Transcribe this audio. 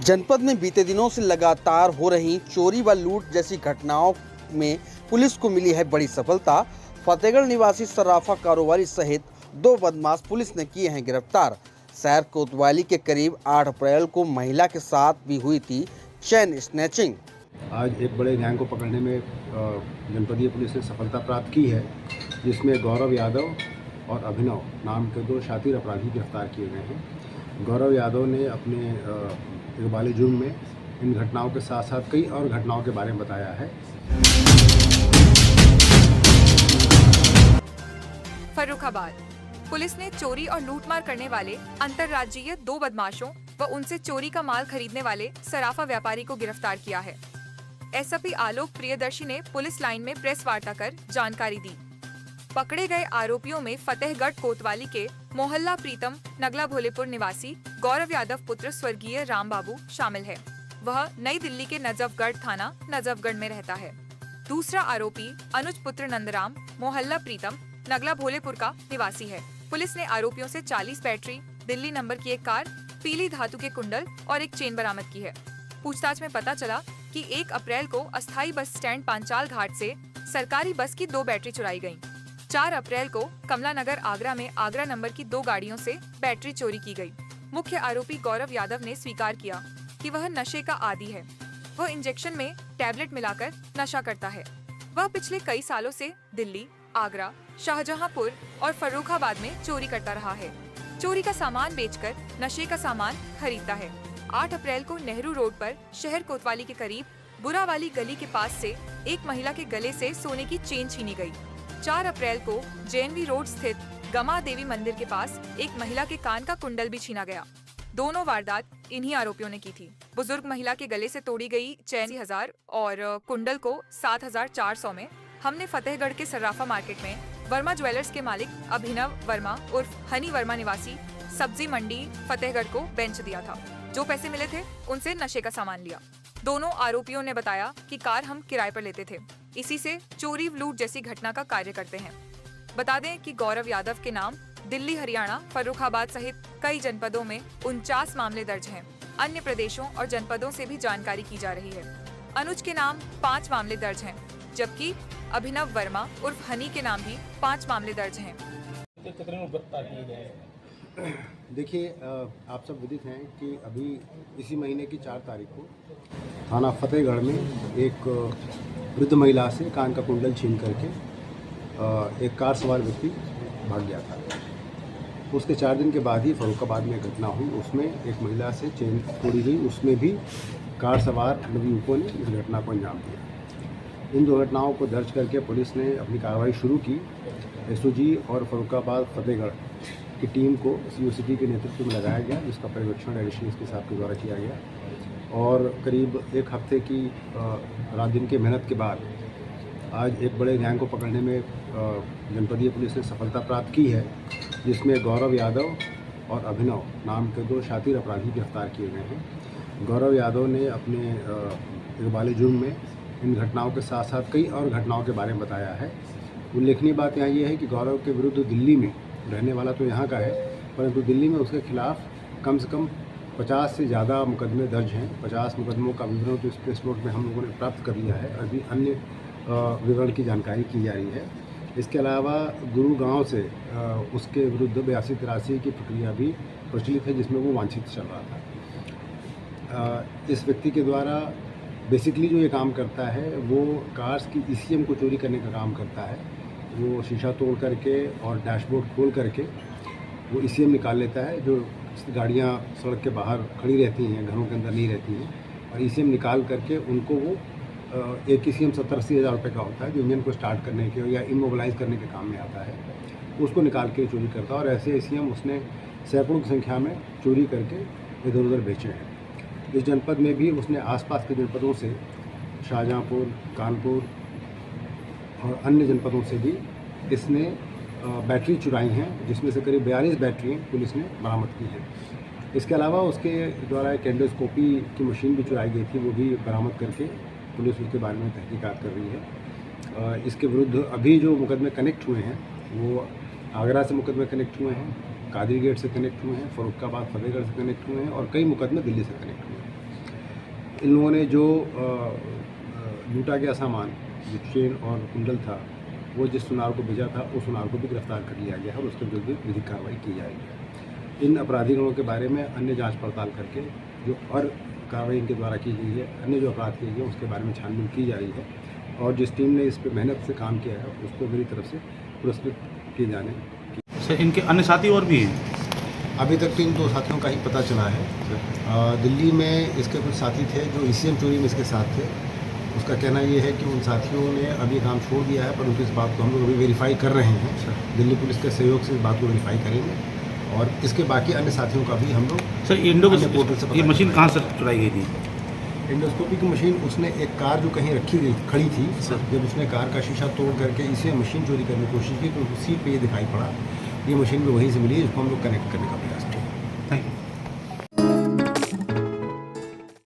जनपद में बीते दिनों से लगातार हो रही चोरी व लूट जैसी घटनाओं में पुलिस को मिली है बड़ी सफलता। फतेहगढ़ निवासी सर्राफा कारोबारी सहित 2 बदमाश पुलिस ने किए हैं गिरफ्तार। शहर कोतवाली के करीब 8 अप्रैल को महिला के साथ भी हुई थी चेन स्नैचिंग। आज एक बड़े गैंग को पकड़ने में जनपदीय पुलिस ने सफलता प्राप्त की है, जिसमें गौरव यादव और अभिनव नाम के 2 शातिर अपराधी गिरफ्तार किए गए हैं। गौरव यादव ने अपने इकबाल जुर्म में इन घटनाओं के साथ साथ कई और घटनाओं के बारे में बताया है। फर्रुखाबाद पुलिस ने चोरी और लूटमार करने वाले अंतर्राज्यीय 2 बदमाशों व उनसे चोरी का माल खरीदने वाले सराफा व्यापारी को गिरफ्तार किया है। एसपी आलोक प्रियदर्शी ने पुलिस लाइन में प्रेस वार्ता कर जानकारी दी। पकड़े गए आरोपियों में फतेहगढ़ कोतवाली के मोहल्ला प्रीतम नगला भोलेपुर निवासी गौरव यादव पुत्र स्वर्गीय राम बाबू शामिल है। वह नई दिल्ली के नजफगढ़ थाना नजफगढ़ में रहता है। दूसरा आरोपी अनुज पुत्र नंदराम मोहल्ला प्रीतम नगला भोलेपुर का निवासी है। पुलिस ने आरोपियों से 40 बैटरी, दिल्ली नंबर की एक कार, पीली धातु के कुंडल और एक चेन बरामद की है। पूछताछ में पता चला कि 1 अप्रैल को अस्थायी बस स्टैंड पांचाल घाट से सरकारी बस की 2 बैटरी चुराई गयी। 4 अप्रैल को कमला नगर आगरा में आगरा नंबर की 2 गाड़ियों से बैटरी चोरी की गई। मुख्य आरोपी गौरव यादव ने स्वीकार किया कि वह नशे का आदी है। वह इंजेक्शन में टैबलेट मिलाकर नशा करता है। वह पिछले कई सालों से दिल्ली, आगरा, शाहजहांपुर और फर्रुखाबाद में चोरी करता रहा है। चोरी का सामान बेचकर नशे का सामान खरीदता है। 8 अप्रैल को नेहरू रोड पर शहर कोतवाली के करीब बुरावाली गली के पास से एक महिला के गले से सोने की चेन छीनी गई। 4 अप्रैल को जेएनवी रोड स्थित गमा देवी मंदिर के पास एक महिला के कान का कुंडल भी छीना गया। दोनों वारदात इन्हीं आरोपियों ने की थी। बुजुर्ग महिला के गले से तोड़ी गई चेन 80,000 और कुंडल को 7,400 में हमने फतेहगढ़ के सर्राफा मार्केट में वर्मा ज्वेलर्स के मालिक अभिनव वर्मा उर्फ हनी वर्मा निवासी सब्जी मंडी फतेहगढ़ को बेच दिया था। जो पैसे मिले थे उनसे नशे का सामान लिया। दोनों आरोपियों ने बताया कि कार हम किराए पर लेते थे, इसी से चोरी लूट जैसी घटना का कार्य करते हैं। बता दें कि गौरव यादव के नाम दिल्ली, हरियाणा, फर्रुखाबाद सहित कई जनपदों में 49 मामले दर्ज हैं। अन्य प्रदेशों और जनपदों से भी जानकारी की जा रही है। अनुज के नाम 5 मामले दर्ज हैं, जबकि अभिनव वर्मा उर्फ हनी के नाम भी 5 मामले दर्ज हैं। देखिए, आप सब विदित हैं कि अभी इसी महीने की 4 तारीख को थाना फतेहगढ़ में एक वृद्ध महिला से कान का कुंडल छीन करके एक कार सवार व्यक्ति भाग गया था। उसके 4 दिन के बाद ही फर्रुखाबाद में घटना हुई, उसमें एक महिला से चेन तोड़ी गई। उसमें भी कार सवार नवयुवकों ने इस घटना को अंजाम दिया। इन 2 घटनाओं को दर्ज करके पुलिस ने अपनी कार्रवाई शुरू की। एसओजी और फर्रुखाबाद फतेहगढ़ की टीम को सीओसीटी के नेतृत्व में लगाया गया, जिसका पर्यवेक्षण एडिशनल एसपी साहब के द्वारा किया गया। और करीब 1 हफ्ते की रात दिन की मेहनत के बाद आज एक बड़े गैंग को पकड़ने में जनपदीय पुलिस ने सफलता प्राप्त की है, जिसमें गौरव यादव और अभिनव नाम के 2 शातिर अपराधी गिरफ्तार किए गए हैं। गौरव यादव ने अपने इकबाल जुर्म में इन घटनाओं के साथ साथ कई और घटनाओं के बारे में बताया है। उल्लेखनीय बात यहाँ ये है कि गौरव के विरुद्ध दिल्ली में रहने वाला तो यहाँ का है, परंतु दिल्ली में उसके खिलाफ कम से कम 50 से ज़्यादा मुकदमे दर्ज हैं। 50 मुकदमों का विवरण तो इस प्रेस नोट में हम लोगों ने प्राप्त कर लिया है। अभी अन्य विवरण की जानकारी की जा रही है। इसके अलावा गुरुगांव से उसके विरुद्ध 82-83 की प्रक्रिया भी प्रचलित है, जिसमें वो वांछित चल रहा था। इस व्यक्ति के द्वारा बेसिकली जो ये काम करता है वो कार्स की ईसीएम को चोरी करने का काम करता है। वो शीशा तोड़ करके और डैशबोर्ड खोल करके वो ईसीएम निकाल लेता है। जो गाड़ियाँ सड़क के बाहर खड़ी रहती हैं, घरों के अंदर नहीं रहती हैं, और ईसीएम निकाल करके उनको वो एक ईसीएम 70-80 हज़ार रुपये का होता है, जो इंजन को स्टार्ट करने के या इमोबिलाइज करने के काम में आता है। उसको निकाल के चोरी करता है और ऐसे ईसीएम उसने सैकड़ों की संख्या में चोरी करके इधर उधर बेचे हैं। इस जनपद में भी उसने आसपास के जनपदों से शाहजहांपुर, कानपुर और अन्य जनपदों से भी इसने बैटरी चुराई हैं, जिसमें से करीब 42 बैटरियाँ पुलिस ने बरामद की हैं। इसके अलावा उसके द्वारा एक एंडोस्कोपी की मशीन भी चुराई गई थी, वो भी बरामद करके पुलिस उसके बारे में तहकीकात कर रही है। इसके विरुद्ध अभी जो मुकदमे कनेक्ट हुए हैं वो आगरा से मुकदमे कनेक्ट हुए हैं, कादरी गेट से कनेक्ट हुए हैं, फर्रुखाबाद फतेहगढ़ से कनेक्ट हुए हैं और कई मुकदमे दिल्ली से कनेक्ट हुए हैं। इन लोगों ने जो लूटा गया सामान, जो चेन और कुंडल था, वो जिस सुनार को भेजा था उस सुनार को भी गिरफ्तार कर लिया गया है और उसके विरुद्ध भी विधिक कार्रवाई की जाएगी। इन अपराधियों के बारे में अन्य जांच पड़ताल करके जो और कार्रवाई इनके द्वारा की गई है, अन्य जो अपराध किए गए उसके बारे में छानबीन की जा रही है और जिस टीम ने इस पर मेहनत से काम किया है उसको मेरी तरफ से पुरस्कृत किए जाने की। सर इनके अन्य साथी और भी हैं? अभी तक तो इन 2 साथियों का ही पता चला है। दिल्ली में इसके कुछ साथी थे जो ECM चोरी में इसके साथ थे। उसका कहना ये है कि उन साथियों ने अभी काम छोड़ दिया है, परंतु इस बात को हम लोग अभी वेरीफाई कर रहे हैं। दिल्ली पुलिस के सहयोग से इस बात को वेरीफाई करेंगे और इसके बाकी अन्य साथियों का भी हम लोग सर इंडो अन्य पोर्टल से ये पता मशीन कहाँ से चुराई गई थी? इंडोस्कोपी की मशीन उसने एक कार जो कहीं रखी गई खड़ी थी, जब उसने कार का शीशा तोड़ करके इसे मशीन चोरी करने की कोशिश की तो सीट पे ये दिखाई पड़ा। ये मशीन भी वहीं से मिली, इसको हम लोग कनेक्ट करने का प्रयास किया।